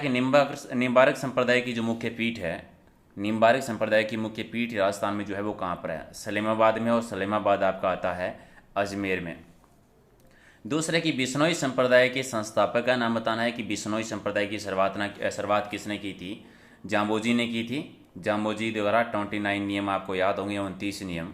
कि निम्बारक संप्रदाय की जो मुख्य पीठ है, निम्बारक संप्रदाय की मुख्य पीठ राजस्थान में जो है वो कहाँ पर है? सलेमाबाद में, और सलेमाबाद आपका आता है अजमेर में। दूसरे की बिश्नोई संप्रदाय के संस्थापक का नाम बताना है कि बिश्नोई संप्रदाय की शुरुआत किसने की थी? जाम्बोजी ने की थी। जाम्बोजी द्वारा 29 नियम आपको याद होंगे, 29 नियम।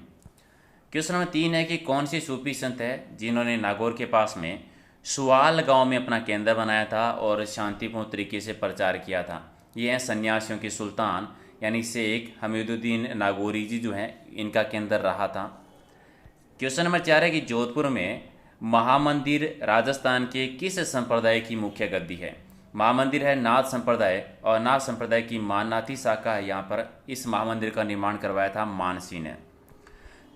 क्वेश्चन नंबर 3 है कि कौन सी सूफी संत है जिन्होंने नागौर के पास में सुआल गांव में अपना केंद्र बनाया था और शांतिपूर्ण तरीके से प्रचार किया था? ये हैं सन्यासियों के सुल्तान यानी शेख हमीदुद्दीन नागौरी जी जो हैं, इनका केंद्र रहा था। क्वेश्चन नंबर 4 है कि जोधपुर में महामंदिर राजस्थान के किस संप्रदाय की मुख्य गद्दी है? महामंदिर है नाथ संप्रदाय, और नाथ संप्रदाय की माननाथी शाखा है यहाँ पर। इस महामंदिर का निर्माण करवाया था मानसी ने।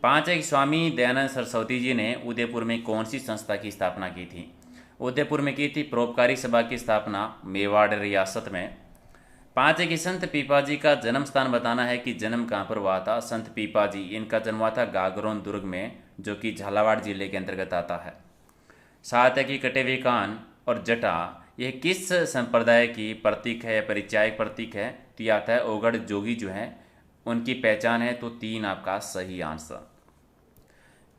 5 है कि स्वामी दयानंद सरस्वती जी ने उदयपुर में कौन सी संस्था की स्थापना की थी? उदयपुर में की थी परोपकारी सभा की स्थापना, मेवाड़ रियासत में। 5 है कि संत पीपाजी का जन्म स्थान बताना है कि जन्म कहाँ पर हुआ था? संत पीपाजी, इनका जन्म हुआ था गागरोन दुर्ग में, जो कि झालावाड़ जिले के अंतर्गत आता है। 7 है कि कटे हुए कान और जटा यह किस संप्रदाय की प्रतीक है या परिचायक प्रतीक है? तो यह आता है ओगढ़ जोगी जो है उनकी पहचान है। तो 3 आपका सही आंसर।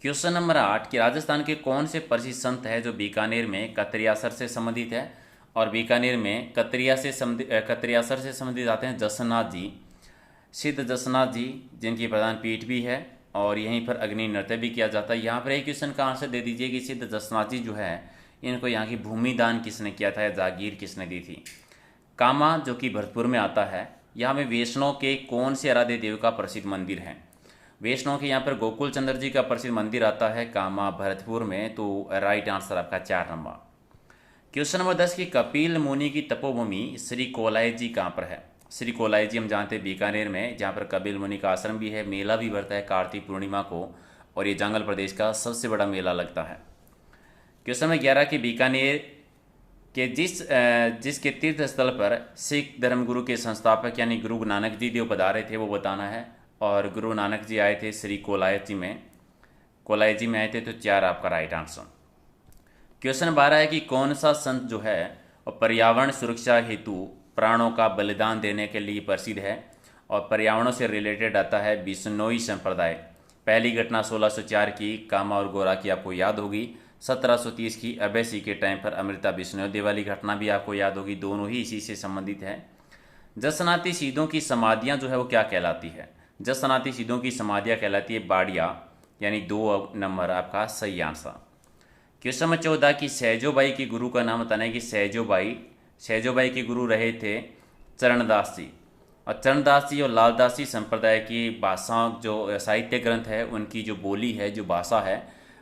क्वेश्चन नंबर 8 कि राजस्थान के कौन से प्रसिद्ध संत है जो बीकानेर में कतरियासर से संबंधित है? और बीकानेर में कतरियासर से संबंधित आते हैं जसनाथ जी, सिद्ध जसनाथ जी, जिनकी प्रधान पीठ भी है और यहीं पर अग्नि नृत्य भी किया जाता है। यहाँ पर एक क्वेश्चन का आंसर दे दीजिए कि सिद्ध जसनाथ जी जो है इनको यहाँ की भूमि दान किसने किया था या जागीर किसने दी थी? कामा, जो कि भरतपुर में आता है। यहाँ में वैष्णव के कौन से आराध्य देव का प्रसिद्ध मंदिर है? वैष्णव के यहाँ पर गोकुल चंद्र जी का प्रसिद्ध मंदिर आता है कामा, भरतपुर में। तो राइट आंसर आपका 4 नंबर। क्वेश्चन नंबर 10 की कपिल मुनि की तपोभूमि श्री कोलाय जी कहाँ पर है? श्री कोलाय जी हम जानते हैं बीकानेर में, जहाँ पर कपिल मुनि का आश्रम भी है, मेला भी बढ़ता है कार्तिक पूर्णिमा को, और ये जंगल प्रदेश का सबसे बड़ा मेला लगता है। क्वेश्चन नंबर 11 की बीकानेर के जिसके तीर्थ स्थल पर सिख धर्मगुरु के संस्थापक यानी गुरु नानक जी देव पधारे थे वो बताना है। और गुरु नानक जी आए थे श्री कोलाय जी में आए थे। तो 4 आपका राइट आंसर। क्वेश्चन 12 है कि कौन सा संत जो है और पर्यावरण सुरक्षा हेतु प्राणों का बलिदान देने के लिए प्रसिद्ध है? और पर्यावरण से रिलेटेड आता है बिश्नोई संप्रदाय। पहली घटना 1604 की कामा और गोरा की आपको याद होगी। 1730 की अभय सिंह के टाइम पर अमृता बिश्नोई वाली घटना भी आपको याद होगी, दोनों ही इसी से संबंधित है। जसनाती सीधों की समाधियाँ जो है वो क्या कहलाती है? जसनाती सीधों की समाधियाँ कहलाती है बाड़िया, यानी 2 नंबर आपका सही आंसर। क्वेश्चन नंबर 14 की सहजोबाई के गुरु का नाम बताना है कि सहजोबाई के गुरु रहे थे चरणदास जी। और चरणदास जी और लालदासी संप्रदाय की भाषा जो साहित्य ग्रंथ है उनकी जो बोली है, जो भाषा है,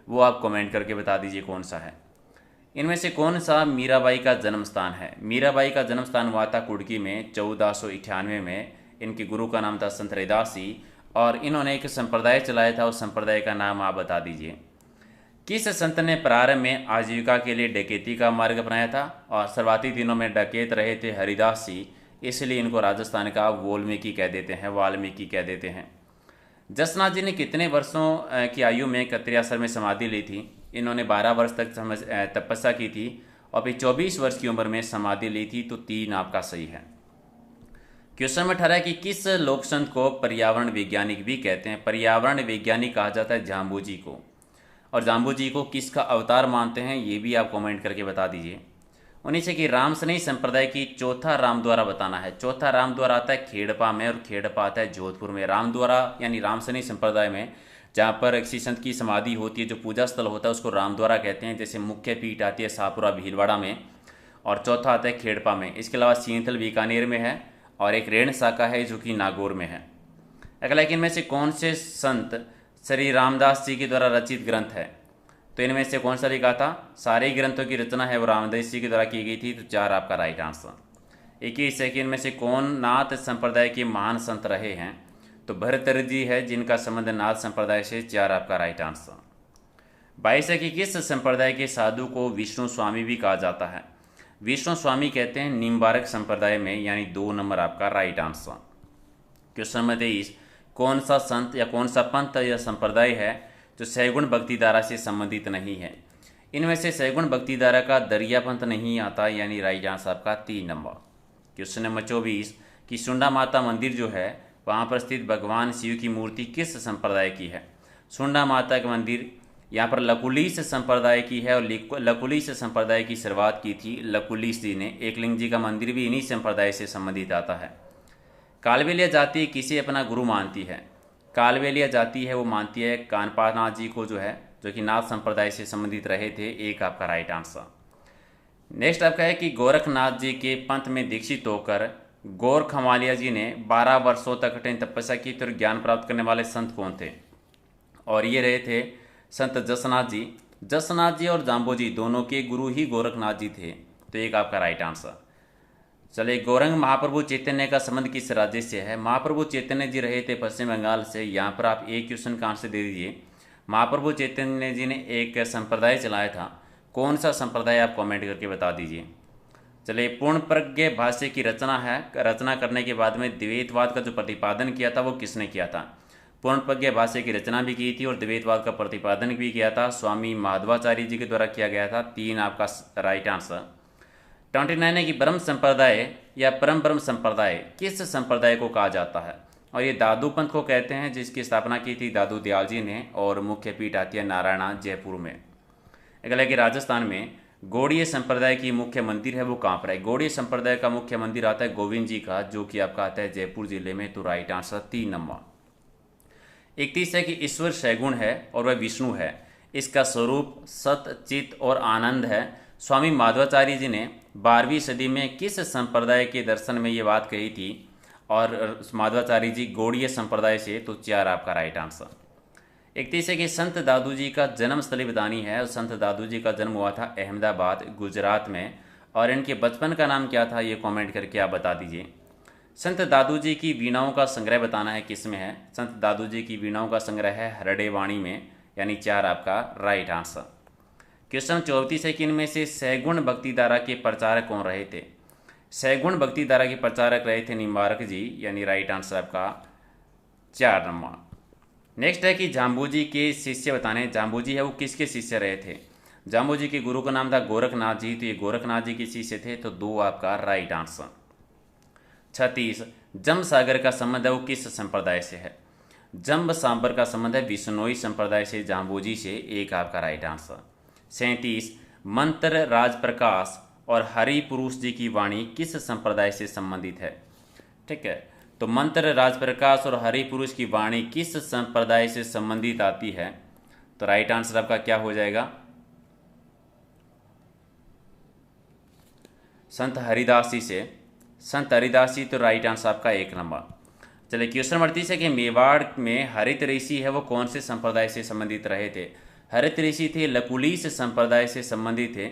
वो आप कमेंट करके बता दीजिए कौन सा है। इनमें से कौन सा मीराबाई का जन्म स्थान है? मीराबाई का जन्म स्थान हुआ था कुड़की में 1498 में। इनके गुरु का नाम था संत रैदास जी, और इन्होंने एक संप्रदाय चलाया था। उस संप्रदाय का नाम आप बता दीजिए। किस संत ने प्रारंभ में आजीविका के लिए डकैती का मार्ग अपनाया था? और शुरुआती दिनों में डकैत रहे थे हरिदास जी, इसलिए इनको राजस्थान का वाल्मीकि कह देते हैं। जसनाथ जी ने कितने वर्षों की आयु में कतरियासर में समाधि ली थी? इन्होंने 12 वर्ष तक तपस्या की थी और फिर 24 वर्ष की उम्र में समाधि ली थी। तो 3 आपका सही है। क्वेश्चन नंबर 18 कि किस लोक संत को पर्यावरण वैज्ञानिक भी कहते हैं? पर्यावरण वैज्ञानिक कहा जाता है जाम्बू जी को। और जाम्बू जी को किसका अवतार मानते हैं ये भी आप कमेंट करके बता दीजिए। 19 की रामसनई संप्रदाय की चौथा रामद्वारा बताना है। चौथा रामद्वारा आता है खेड़पा में, और खेड़पा आता है जोधपुर में। रामद्वारा यानी रामसनई संप्रदाय में जहाँ पर किसी संत की समाधि होती है, जो पूजा स्थल होता है, उसको रामद्वारा कहते हैं। जैसे मुख्य पीठ आती है शाहपुरा भीलवाड़ा में, और चौथा आता है खेड़पा में। इसके अलावा सींथल बीकानेर में है, और एक रेण शाखा है जो कि नागौर में है। अगला कि इनमें से कौन से संत श्री रामदास जी के द्वारा रचित ग्रंथ है? तो इनमें से कौन सा लिखा था? सारे ग्रंथों की रचना है वो रामदास जी के द्वारा की गई थी। तो 4 आपका राइट आंसर। 21 है कि इनमें से कौन नाथ संप्रदाय के महान संत रहे हैं? तो भरतर जी है जिनका संबंध नाथ संप्रदाय से। 4 आपका राइट आंसर। 22 है कि किस संप्रदाय के साधु को विष्णु स्वामी भी कहा जाता है? विष्णु स्वामी कहते हैं निम्बारक संप्रदाय में, यानी 2 नंबर आपका राइट आंसर। क्वेश्चन नंबर 23 कौन सा संत या कौन सा पंथ या संप्रदाय है जो सैगुण भक्ति धारा से संबंधित नहीं है? इनमें से सैगुण भक्ति धारा का दरिया पंथ नहीं आता, यानी राइट आंसर आपका 3 नंबर। क्वेश्चन नंबर 24 कि सुंडा माता मंदिर जो है वहाँ पर स्थित भगवान शिव की मूर्ति किस संप्रदाय की है। सुंडा माता का मंदिर यहाँ पर लकुलिश संप्रदाय की है, और लकुलिश संप्रदाय की शुरुआत की थी लकुलिश जी ने। एकलिंग जी का मंदिर भी इन्हीं संप्रदाय से संबंधित आता है। कालबेलिया जाति किसे अपना गुरु मानती है। कालबेलिया जाति है वो मानती है कानपानाथ जी को, जो है जो कि नाथ संप्रदाय से संबंधित रहे थे। एक आपका राइट आंसर। नेक्स्ट आपका है कि गोरखनाथ जी के पंथ में दीक्षित होकर गोरखमालिया जी ने 12 वर्षों तक कठिन तपस्या की तो ज्ञान प्राप्त करने वाले संत कौन थे। और ये रहे थे संत जसनाथ जी। जसनाथ जी और जाम्बो जी दोनों के गुरु ही गोरखनाथ जी थे। तो एक आपका राइट आंसर। चलिए, गौरंग महाप्रभु चैतन्य का संबंध किस राज्य से है। महाप्रभु चैतन्य जी रहे थे पश्चिम बंगाल से। यहाँ पर आप एक क्वेश्चन का आंसर दे दीजिए। महाप्रभु चैतन्य जी ने एक संप्रदाय चलाया था, कौन सा संप्रदाय आप कमेंट करके बता दीजिए। चलिए, पूर्ण प्रज्ञ भाष्य की रचना करने के बाद में द्वैतवाद का जो प्रतिपादन किया था वो किसने किया था। पूर्ण प्रज्ञ भाष्य की रचना भी की थी और द्वैतवाद का प्रतिपादन भी किया था, स्वामी माधवाचार्य जी के द्वारा किया गया था। 3 आपका राइट आंसर। 29 है कि ब्रह्म संप्रदाय या परम ब्रह्म संप्रदाय किस संप्रदाय को कहा जाता है। और ये दादू पंथ को कहते हैं, जिसकी स्थापना की थी दादू दयाल जी ने, और मुख्य पीठ आती है नारायणा जयपुर में। अगला कि राजस्थान में गौड़ीय संप्रदाय की मुख्य मंदिर है वो कहाँ पर है। गौड़ीय संप्रदाय का मुख्य मंदिर आता है गोविंद जी का, जो कि आपका आता है जयपुर जिले में। तो राइट आंसर 3 नंबर। 31 है कि ईश्वर सैगुण है और वह विष्णु है, इसका स्वरूप सत चित और आनंद है। स्वामी माधवाचार्य जी ने 12वीं सदी में किस संप्रदाय के दर्शन में ये बात कही थी, और माधवाचार्य जी गौड़ीय संप्रदाय से। तो 4 आपका राइट आंसर। 31 है कि संत दादू जी का जन्म स्थली बतानी है, और संत दादू जी का जन्म हुआ था अहमदाबाद गुजरात में। और इनके बचपन का नाम क्या था, ये कमेंट करके आप बता दीजिए। संत दादू जी की वीणाओं का संग्रह बताना है किस में है। संत दादू जी की वीणाओं का संग्रह है हरडे वाणी में, यानी 4 आपका राइट आंसर। क्वेश्चन 34 है कि इनमें से सैगुण भक्ति धारा के प्रचारक कौन रहे थे। सैगुण भक्ति धारा के प्रचारक रहे थे निम्बारक जी, यानी राइट आंसर आपका 4 नंबर। नेक्स्ट है कि जाम्बू जी के शिष्य बताने। जाम्बू जी है वो किसके शिष्य रहे थे। जाम्बू जी के गुरु का नाम था गोरखनाथ जी, तो ये गोरखनाथ जी के शिष्य थे। तो 2 आपका राइट आंसर। 36 जम्ब सागर का संबंध है वो किस संप्रदाय से है। जम्ब सांबर का संबंध है विश्नोई संप्रदाय से, जाम्बू जी से। 1 आपका राइट आंसर। 37 मंत्र राज प्रकाश और हरि पुरुष जी की वाणी किस संप्रदाय से संबंधित है। ठीक है, तो मंत्र राज प्रकाश और हरि पुरुष की वाणी किस संप्रदाय से संबंधित आती है। तो राइट आंसर आपका क्या हो जाएगा, संत हरिदास जी से। संत हरिदास जी, तो राइट आंसर आपका 1 नंबर। चलिए, क्वेश्चन नंबर 30 है कि मेवाड़ में हरित ऋषि है वो कौन से संप्रदाय से संबंधित रहे थे। हरित ऋषि थे लकुलिश संप्रदाय से संबंधित थे।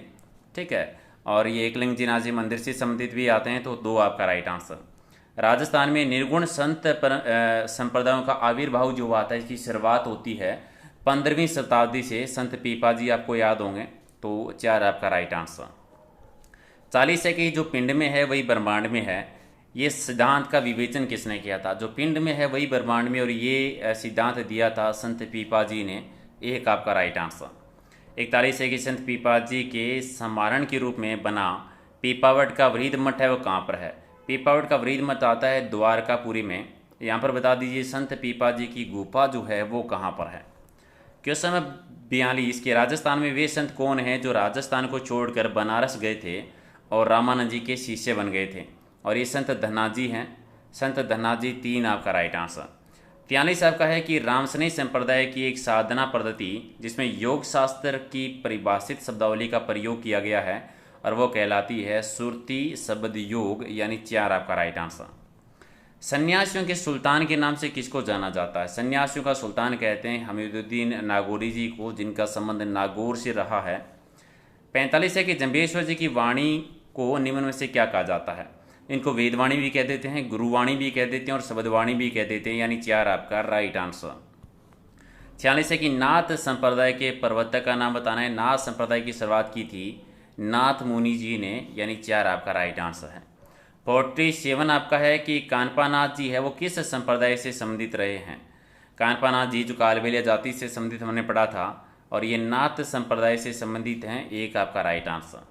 ठीक है, और ये एकलिंग जी नाथ जी मंदिर से संबंधित भी आते हैं। तो 2 आपका राइट आंसर। राजस्थान में निर्गुण संत संप्रदायों का आविर्भाव जो हुआ था, इसकी शुरुआत होती है 15वीं शताब्दी से। संत पीपा जी आपको याद होंगे। तो 4 आपका राइट आंसर। 40 है कि जो पिंड में है वही ब्रह्मांड में है, ये सिद्धांत का विवेचन किसने किया था। जो पिंड में है वही ब्रह्मांड में, और ये सिद्धांत दिया था संत पीपा जी ने। 1 आपका राइट आंसर। 41 है कि संत पीपा जी के स्मारण के रूप में बना पीपावट का वृहद मठ है वो कहाँ पर है। पीपावट का वृहद मठ आता है द्वारकापुरी में। यहाँ पर बता दीजिए संत पीपा जी की गुफा जो है वो कहाँ पर है। क्वेश्चन नंबर 42 के राजस्थान में वे संत कौन हैं जो राजस्थान को छोड़कर बनारस गए थे और रामानंद जी के शिष्य बन गए थे। और ये संत धन्नाथ जी हैं। संत धन्नाथ जी 3 आपका राइट आंसर। 43 आपका है कि रामसनेही संप्रदाय की एक साधना पद्धति जिसमें योग शास्त्र की परिभाषित शब्दावली का प्रयोग किया गया है, और वो कहलाती है सुरती शब्द योग, यानी 4 आपका राइट आंसर। सन्यासियों के सुल्तान के नाम से किसको जाना जाता है। सन्यासियों का सुल्तान कहते हैं हमीदुद्दीन नागौरी जी को, जिनका संबंध नागौर से रहा है। 45 है कि जम्बेश्वर जी की वाणी को निम्न में से क्या कहा जाता है। इनको वेदवाणी भी कह देते हैं, गुरुवाणी भी कह देते हैं, और शब्दवाणी भी कह देते हैं, यानी 4 आपका राइट आंसर। 46 है कि नाथ संप्रदाय के प्रवर्तक का नाम बताना है। नाथ संप्रदाय की शुरुआत की थी नाथ मुनि जी ने, यानी 4 आपका राइट आंसर है। 47 आपका है कि कानपानाथ जी है वो किस संप्रदाय से संबंधित रहे हैं। कानपानाथ जी जो कालबेलिया जाति से संबंधित हमने पढ़ा था, और ये नाथ संप्रदाय से संबंधित हैं। 1 आपका राइट आंसर।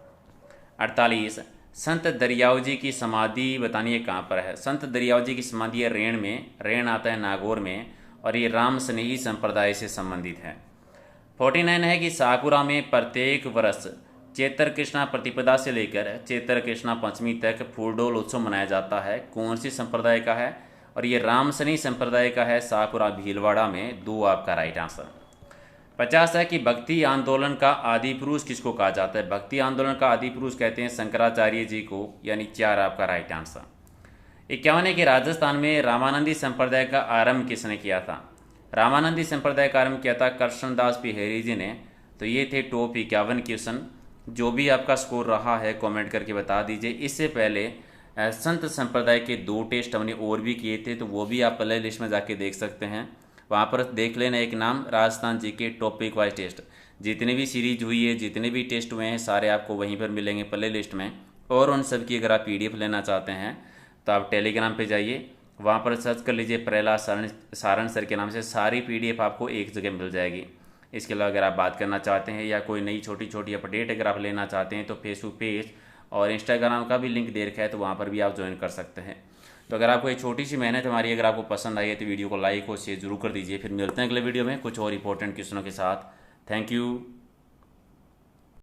48 संत दरियाव जी की समाधि बतानी है कहाँ पर है। संत दरियाव जी की समाधि है रेण में, रेण आता है नागौर में, और ये राम स्नेही संप्रदाय से संबंधित है। 49 है कि साकुरा में प्रत्येक वर्ष चैत्र कृष्णा प्रतिपदा से लेकर चैत्र कृष्णा पंचमी तक फूलडोल उत्सव मनाया जाता है। कौन सी संप्रदाय का है? और ये रामसनी संप्रदाय का है, साकुरा भीलवाड़ा में। 2 आपका राइट आंसर। 50 है कि भक्ति आंदोलन का आदि पुरुष किसको कहा जाता है? भक्ति आंदोलन का आदि पुरुष कहते हैं शंकराचार्य जी को, यानी 4 आपका राइट आंसर। 51 है कि राजस्थान में रामानंदी संप्रदाय का आरंभ किसने किया था? रामानंदी संप्रदाय का आरंभ किया था कृष्णदास बिहेरी जी ने। तो ये थे टॉप 51 क्वेश्चन। जो भी आपका स्कोर रहा है कमेंट करके बता दीजिए। इससे पहले संत संप्रदाय के 2 टेस्ट हमने और भी किए थे, तो वो भी आप प्ले लिस्ट में जाके देख सकते हैं। वहाँ पर देख लेना एक नाम राजस्थान जी के टॉपिक वाइज टेस्ट। जितने भी सीरीज हुई है, जितने भी टेस्ट हुए हैं, सारे आपको वहीं पर मिलेंगे प्ले लिस्ट में। और उन सब की अगर आप PDF लेना चाहते हैं तो आप टेलीग्राम पे जाइए, वहाँ पर सर्च कर लीजिए प्रहलाद सारण सर के नाम से। सारी PDF आपको एक जगह मिल जाएगी। इसके अलावा अगर आप बात करना चाहते हैं या कोई नई छोटी छोटी अपडेट अगर आप लेना चाहते हैं तो फेसबुक पेज और इंस्टाग्राम का भी लिंक दे रखा है, तो वहाँ पर भी आप ज्वाइन कर सकते हैं। तो अगर आपको एक छोटी सी मेहनत हमारी अगर आपको पसंद आई है तो वीडियो को लाइक और शेयर जरूर कर दीजिए। फिर मिलते हैं अगले वीडियो में कुछ और इंपॉर्टेंट क्वेश्चनों के साथ। Thank you.